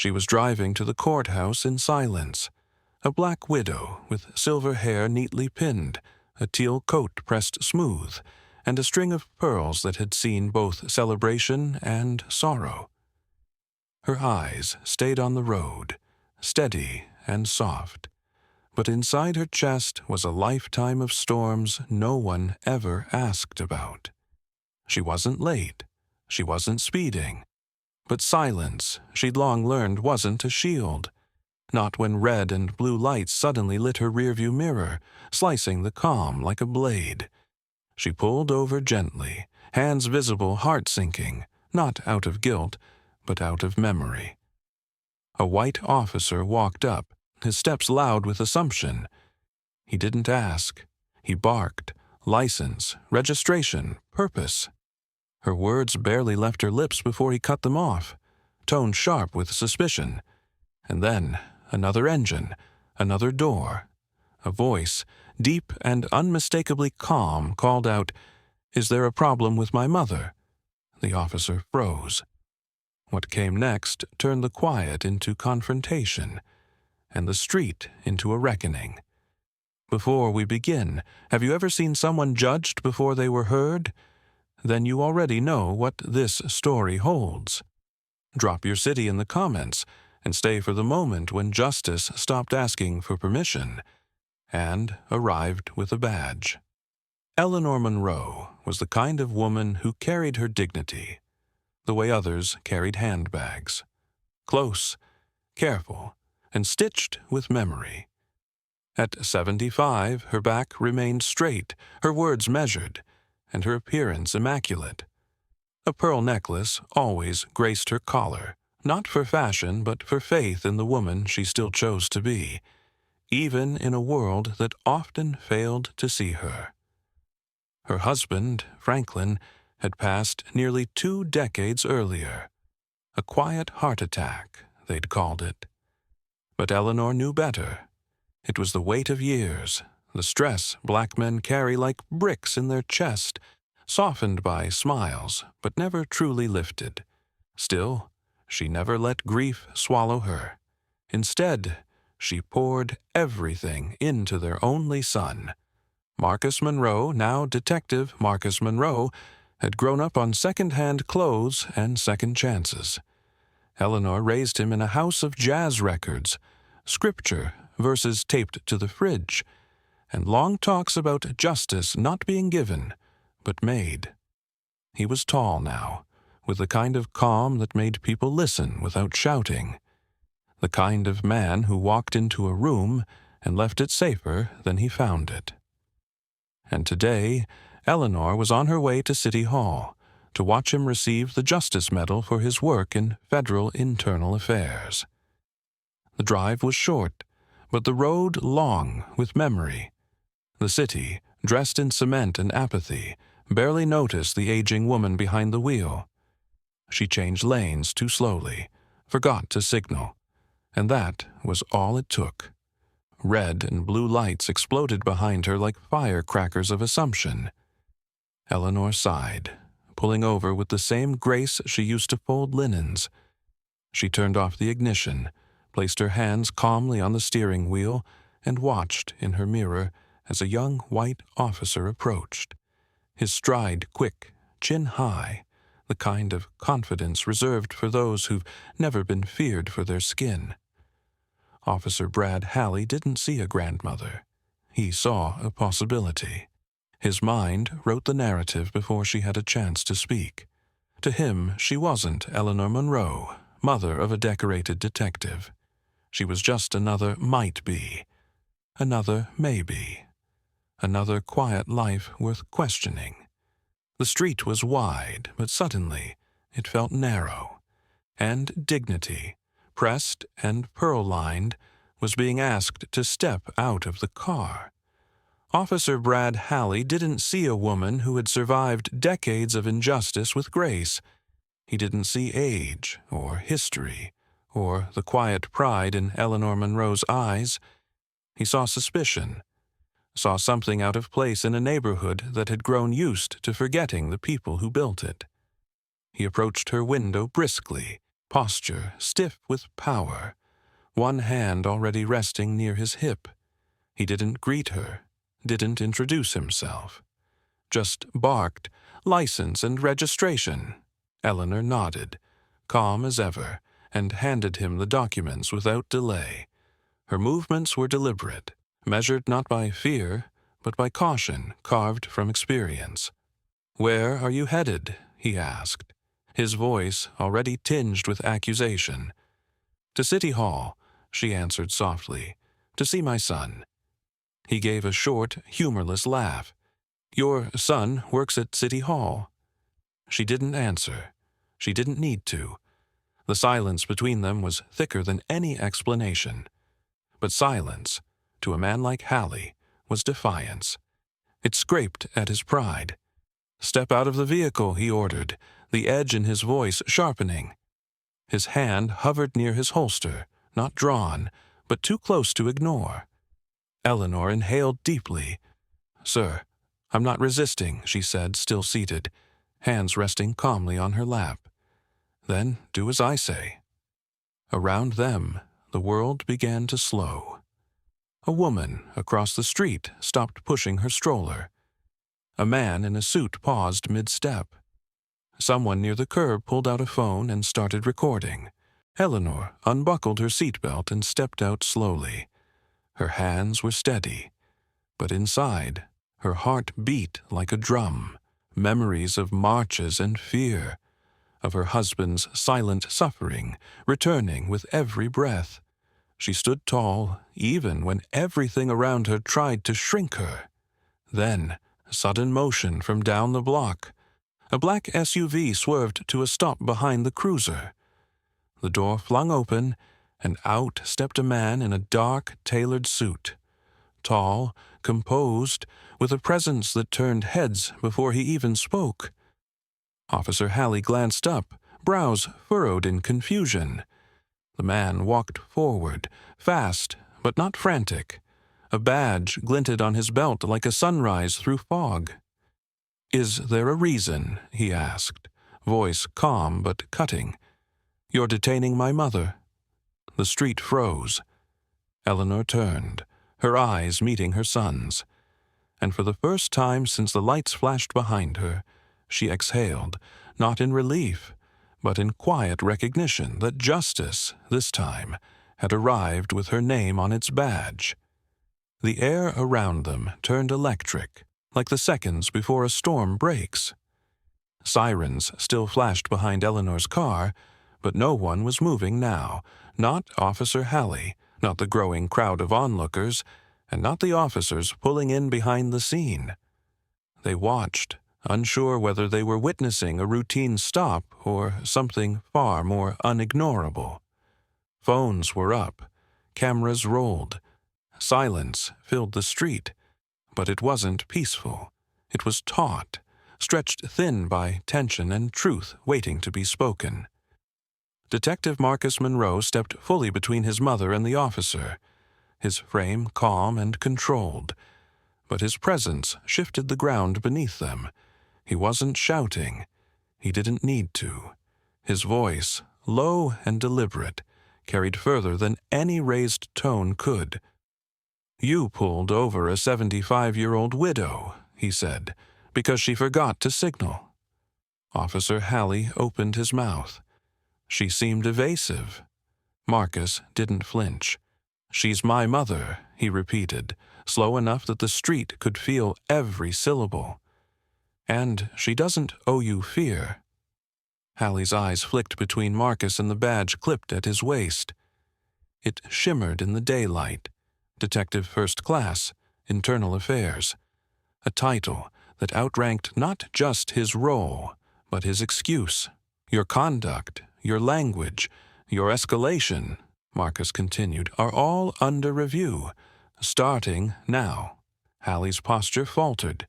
She was driving to the courthouse in silence, a black widow with silver hair neatly pinned, a teal coat pressed smooth, and a string of pearls that had seen both celebration and sorrow. Her eyes stayed on the road, steady and soft, but inside her chest was a lifetime of storms no one ever asked about. She wasn't late, she wasn't speeding, but silence, she'd long learned, wasn't a shield. Not when red and blue lights suddenly lit her rearview mirror, slicing the calm like a blade. She pulled over gently, hands visible, heart sinking, not out of guilt, but out of memory. A white officer walked up, his steps loud with assumption. He didn't ask. He barked. License, registration, purpose. Her words barely left her lips before he cut them off, tone sharp with suspicion. And then another engine, another door. A voice, deep and unmistakably calm, called out, "Is there a problem with my mother?" The officer froze. What came next turned the quiet into confrontation, and the street into a reckoning. Before we begin, have you ever seen someone judged before they were heard? Then you already know what this story holds. Drop your city in the comments and stay for the moment when justice stopped asking for permission and arrived with a badge. Eleanor Monroe was the kind of woman who carried her dignity the way others carried handbags. Close, careful, and stitched with memory. At 75, her back remained straight, her words measured, and her appearance immaculate. A pearl necklace always graced her collar, not for fashion but for faith in the woman she still chose to be, even in a world that often failed to see her. Her husband, Franklin, had passed nearly 2 decades earlier. A quiet heart attack, they'd called it. But Eleanor knew better. It was the weight of years, the stress black men carry like bricks in their chest, softened by smiles, but never truly lifted. Still, she never let grief swallow her. Instead, she poured everything into their only son. Marcus Monroe, now Detective Marcus Monroe, had grown up on second-hand clothes and second chances. Eleanor raised him in a house of jazz records, scripture, verses taped to the fridge, and long talks about justice not being given, but made. He was tall now, with the kind of calm that made people listen without shouting, the kind of man who walked into a room and left it safer than he found it. And today, Eleanor was on her way to City Hall to watch him receive the Justice Medal for his work in federal internal affairs. The drive was short, but the road long with memory. The city, dressed in cement and apathy, barely noticed the aging woman behind the wheel. She changed lanes too slowly, forgot to signal, and that was all it took. Red and blue lights exploded behind her like firecrackers of assumption. Eleanor sighed, pulling over with the same grace she used to fold linens. She turned off the ignition, placed her hands calmly on the steering wheel, and watched in her mirror as a young white officer approached. His stride quick, chin high, the kind of confidence reserved for those who've never been feared for their skin. Officer Brad Halley didn't see a grandmother. He saw a possibility. His mind wrote the narrative before she had a chance to speak. To him, she wasn't Eleanor Monroe, mother of a decorated detective. She was just another might-be, another maybe, another quiet life worth questioning. The street was wide, but suddenly it felt narrow, and dignity, pressed and pearl-lined, was being asked to step out of the car. Officer Brad Halley didn't see a woman who had survived decades of injustice with grace. He didn't see age or history or the quiet pride in Eleanor Monroe's eyes. He saw suspicion, saw something out of place in a neighborhood that had grown used to forgetting the people who built it. He approached her window briskly, posture stiff with power, one hand already resting near his hip. He didn't greet her, didn't introduce himself. Just barked, "License and registration." Eleanor nodded, calm as ever, and handed him the documents without delay. Her movements were deliberate, measured not by fear, but by caution carved from experience. "Where are you headed?" he asked, his voice already tinged with accusation. "To City Hall," she answered softly, "to see my son." He gave a short, humorless laugh. "Your son works at City Hall." She didn't answer. She didn't need to. The silence between them was thicker than any explanation. But silence, to a man like Hallie, was defiance. It scraped at his pride. "Step out of the vehicle," he ordered, the edge in his voice sharpening. His hand hovered near his holster, not drawn, but too close to ignore. Eleanor inhaled deeply. "Sir, I'm not resisting," she said, still seated, hands resting calmly on her lap. "Then do as I say." Around them, the world began to slow. A woman across the street stopped pushing her stroller. A man in a suit paused mid-step. Someone near the curb pulled out a phone and started recording. Eleanor unbuckled her seatbelt and stepped out slowly. Her hands were steady, but inside, her heart beat like a drum. Memories of marches and fear, of her husband's silent suffering, returning with every breath. She stood tall, even when everything around her tried to shrink her. Then, sudden motion from down the block. A black SUV swerved to a stop behind the cruiser. The door flung open, and out stepped a man in a dark, tailored suit. Tall, composed, with a presence that turned heads before he even spoke. Officer Hallie glanced up, brows furrowed in confusion. The man walked forward, fast but not frantic. A badge glinted on his belt like a sunrise through fog. "Is there a reason?" he asked, voice calm but cutting. "You're detaining my mother." The street froze. Eleanor turned, her eyes meeting her son's. And for the first time since the lights flashed behind her, she exhaled, not in relief, but in quiet recognition that justice, this time, had arrived with her name on its badge. The air around them turned electric, like the seconds before a storm breaks. Sirens still flashed behind Eleanor's car, but no one was moving now, not Officer Hallie, not the growing crowd of onlookers, and not the officers pulling in behind the scene. They watched, unsure whether they were witnessing a routine stop or something far more unignorable. Phones were up, cameras rolled. Silence filled the street, but it wasn't peaceful. It was taut, stretched thin by tension and truth waiting to be spoken. Detective Marcus Monroe stepped fully between his mother and the officer, his frame calm and controlled, but his presence shifted the ground beneath them. He wasn't shouting. He didn't need to. His voice, low and deliberate, carried further than any raised tone could. "You pulled over a 75-year-old widow," he said, "because she forgot to signal." Officer Hallie opened his mouth. She seemed evasive. Marcus didn't flinch. "She's my mother," he repeated, slow enough that the street could feel every syllable. "And she doesn't owe you fear." Hallie's eyes flicked between Marcus and the badge clipped at his waist. It shimmered in the daylight. Detective First Class, Internal Affairs. A title that outranked not just his role, but his excuse. "Your conduct, your language, your escalation," Marcus continued, "are all under review, starting now." Hallie's posture faltered.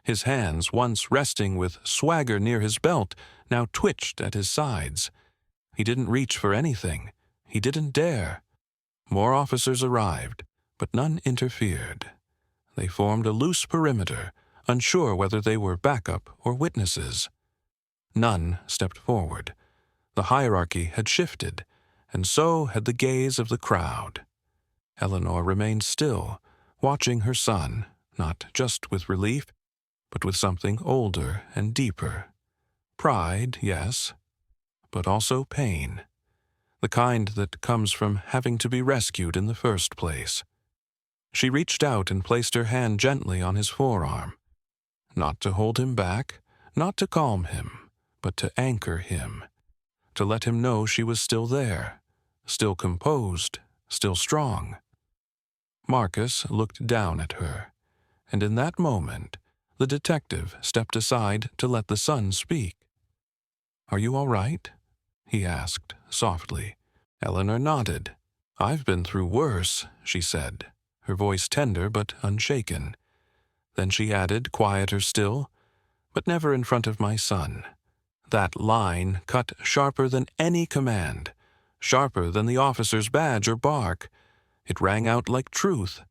His hands, once resting with swagger near his belt, now twitched at his sides. He didn't reach for anything. He didn't dare. More officers arrived, but none interfered. They formed a loose perimeter, unsure whether they were backup or witnesses. None stepped forward. The hierarchy had shifted, and so had the gaze of the crowd. Eleanor remained still, watching her son, not just with relief, but with something older and deeper. Pride, yes, but also pain. The kind that comes from having to be rescued in the first place. She reached out and placed her hand gently on his forearm. Not to hold him back, not to calm him, but to anchor him. To let him know she was still there, still composed, still strong. Marcus looked down at her, and in that moment, the detective stepped aside to let the son speak. "Are you all right?" he asked, softly. Eleanor nodded. "I've been through worse," she said, her voice tender but unshaken. Then she added, quieter still, "But never in front of my son." That line cut sharper than any command, sharper than the officer's badge or bark. It rang out like truth.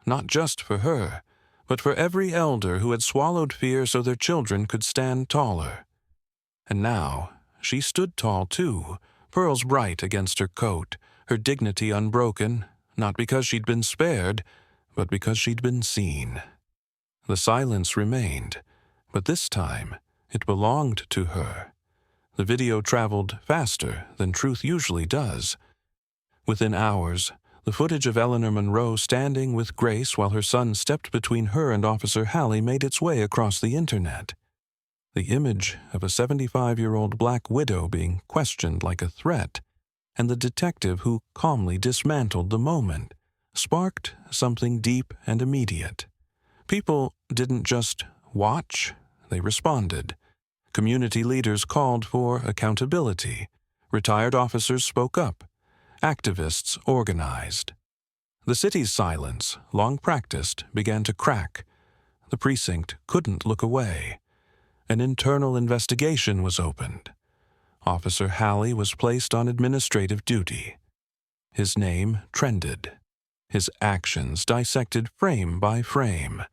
Not just for her, but for every elder who had swallowed fear so their children could stand taller. And now she stood tall too, pearls bright against her coat, her dignity unbroken, not because she'd been spared, but because she'd been seen. The silence remained, but this time it belonged to her. The video traveled faster than truth usually does. Within hours, the footage of Eleanor Monroe standing with Grace while her son stepped between her and Officer Hallie made its way across the internet. The image of a 75-year-old black widow being questioned like a threat, and the detective who calmly dismantled the moment, sparked something deep and immediate. People didn't just watch, they responded. Community leaders called for accountability. Retired officers spoke up. Activists organized. The city's silence, long practiced, began to crack. The precinct couldn't look away. An internal investigation was opened. Officer Hallie was placed on administrative duty. His name trended. His actions dissected frame by frame.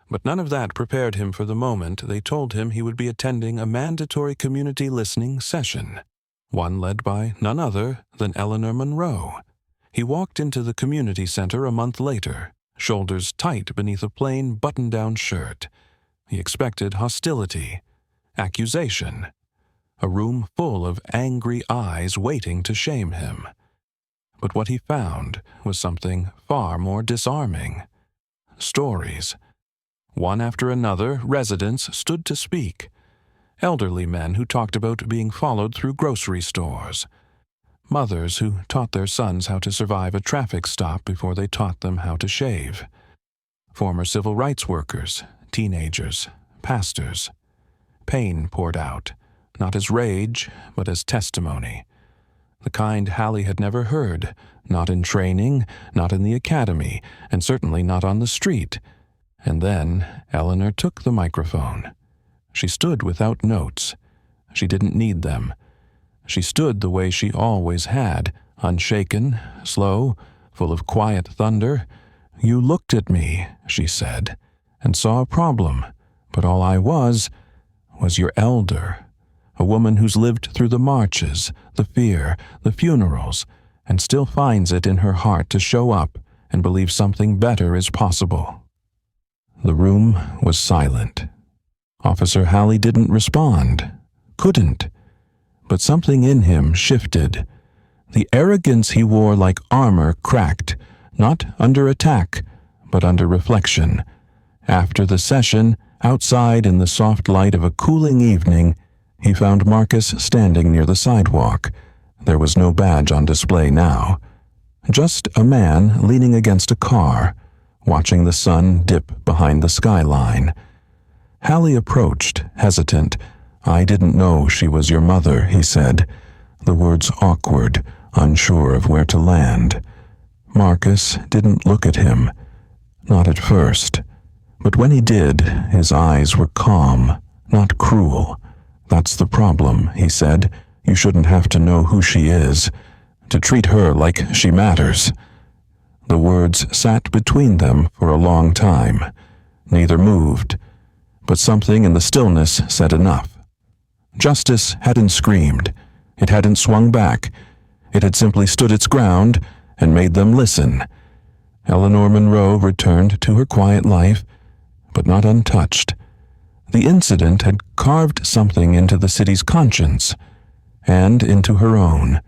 But none of that prepared him for the moment they told him he would be attending a mandatory community listening session, one led by none other than Eleanor Monroe. He walked into the community center a month later, shoulders tight beneath a plain button-down shirt. He expected hostility, accusation, a room full of angry eyes waiting to shame him. But what he found was something far more disarming. Stories. One after another, residents stood to speak. Elderly men who talked about being followed through grocery stores. Mothers who taught their sons how to survive a traffic stop before they taught them how to shave. Former civil rights workers, teenagers, pastors. Pain poured out, not as rage, but as testimony. The kind Hallie had never heard, not in training, not in the academy, and certainly not on the street. And then Eleanor took the microphone. She stood without notes. She didn't need them. She stood the way she always had, unshaken, slow, full of quiet thunder. "You looked at me," she said, "and saw a problem, but all I was your elder, a woman who's lived through the marches, the fear, the funerals, and still finds it in her heart to show up and believe something better is possible." The room was silent. Officer Hallie didn't respond, couldn't, but something in him shifted. The arrogance he wore like armor cracked, not under attack, but under reflection. After the session, outside in the soft light of a cooling evening, he found Marcus standing near the sidewalk. There was no badge on display now. Just a man leaning against a car, watching the sun dip behind the skyline. Hallie approached, hesitant. "I didn't know she was your mother," he said, the words awkward, unsure of where to land. Marcus didn't look at him, not at first. But when he did, his eyes were calm, not cruel. "That's the problem," he said. "You shouldn't have to know who she is, to treat her like she matters." The words sat between them for a long time. Neither moved, but something in the stillness said enough. Justice hadn't screamed. It hadn't swung back. It had simply stood its ground and made them listen. Eleanor Monroe returned to her quiet life, but not untouched. The incident had carved something into the city's conscience, and into her own.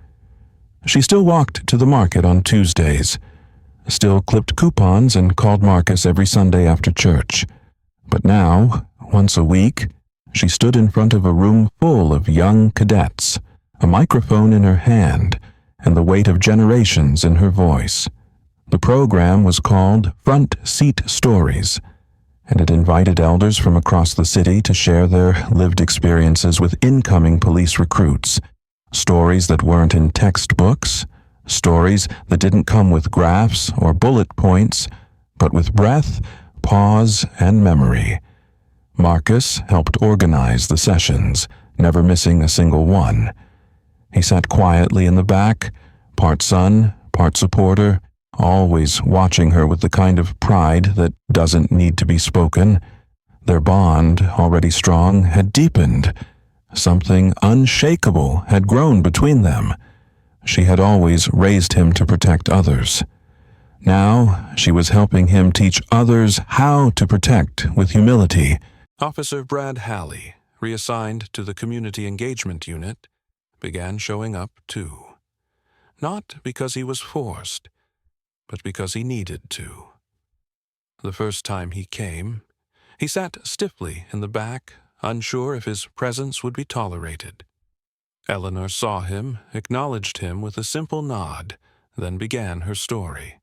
She still walked to the market on Tuesdays, still clipped coupons and called Marcus every Sunday after church. But now, once a week, she stood in front of a room full of young cadets, a microphone in her hand, and the weight of generations in her voice. The program was called Front Seat Stories, and it invited elders from across the city to share their lived experiences with incoming police recruits. Stories that weren't in textbooks, stories that didn't come with graphs or bullet points, but with breath, pause, and memory. Marcus helped organize the sessions, never missing a single one. He sat quietly in the back, part son, part supporter, always watching her with the kind of pride that doesn't need to be spoken. Their bond, already strong, had deepened. Something unshakable had grown between them. She had always raised him to protect others. Now she was helping him teach others how to protect with humility. Officer Brad Halley, reassigned to the Community Engagement Unit, began showing up too. Not because he was forced, but because he needed to. The first time he came, he sat stiffly in the back, unsure if his presence would be tolerated. Eleanor saw him, acknowledged him with a simple nod, then began her story.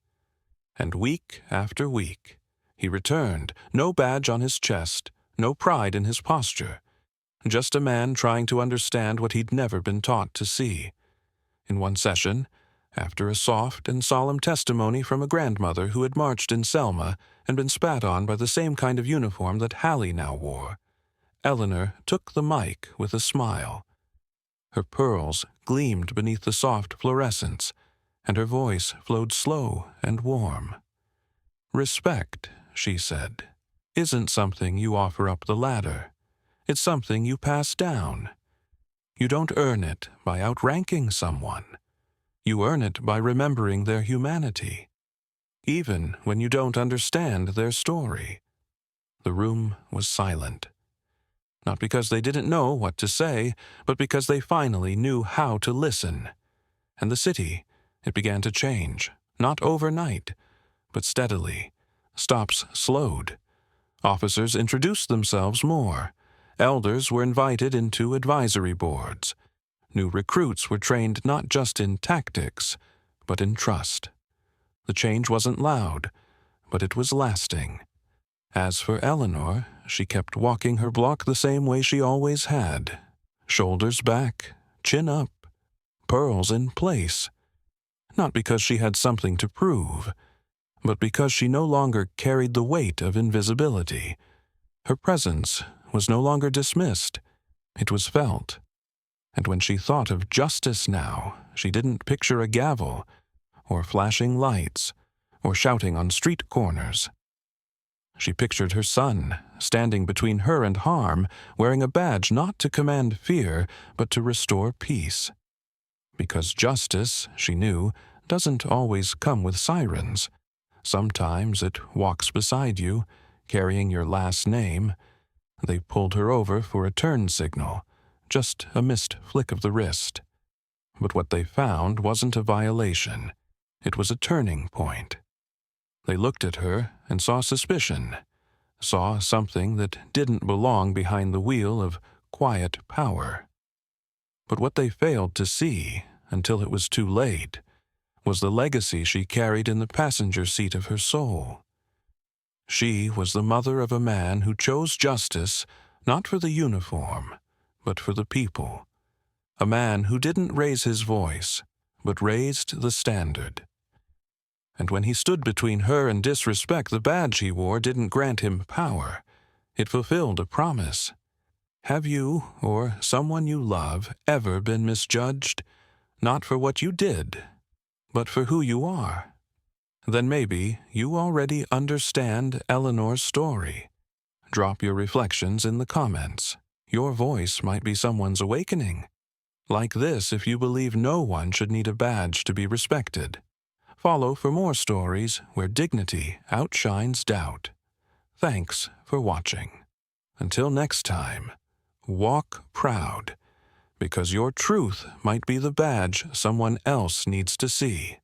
And week after week, he returned, no badge on his chest, no pride in his posture, just a man trying to understand what he'd never been taught to see. In one session, after a soft and solemn testimony from a grandmother who had marched in Selma and been spat on by the same kind of uniform that Hallie now wore, Eleanor took the mic with a smile. Her pearls gleamed beneath the soft fluorescence, and her voice flowed slow and warm. "Respect," she said, "isn't something you offer up the ladder. It's something you pass down. You don't earn it by outranking someone. You earn it by remembering their humanity, even when you don't understand their story." The room was silent. Not because they didn't know what to say, but because they finally knew how to listen. And the city, it began to change, not overnight, but steadily. Stops slowed. Officers introduced themselves more. Elders were invited into advisory boards. New recruits were trained not just in tactics, but in trust. The change wasn't loud, but it was lasting. As for Eleanor, she kept walking her block the same way she always had. Shoulders back, chin up, pearls in place. Not because she had something to prove, but because she no longer carried the weight of invisibility. Her presence was no longer dismissed. It was felt. And when she thought of justice now, she didn't picture a gavel, or flashing lights, or shouting on street corners. She pictured her son, standing between her and harm, wearing a badge not to command fear, but to restore peace. Because justice, she knew, doesn't always come with sirens. Sometimes it walks beside you, carrying your last name. They pulled her over for a turn signal, just a missed flick of the wrist. But what they found wasn't a violation. It was a turning point. They looked at her and saw suspicion, saw something that didn't belong behind the wheel of quiet power. But what they failed to see, until it was too late, was the legacy she carried in the passenger seat of her soul. She was the mother of a man who chose justice not for the uniform, but for the people. A man who didn't raise his voice, but raised the standard. And when he stood between her and disrespect, the badge he wore didn't grant him power. It fulfilled a promise. Have you, or someone you love, ever been misjudged? Not for what you did, but for who you are? Then maybe you already understand Eleanor's story. Drop your reflections in the comments. Your voice might be someone's awakening. Like this if you believe no one should need a badge to be respected. Follow for more stories where dignity outshines doubt. Thanks for watching. Until next time, walk proud, because your truth might be the badge someone else needs to see.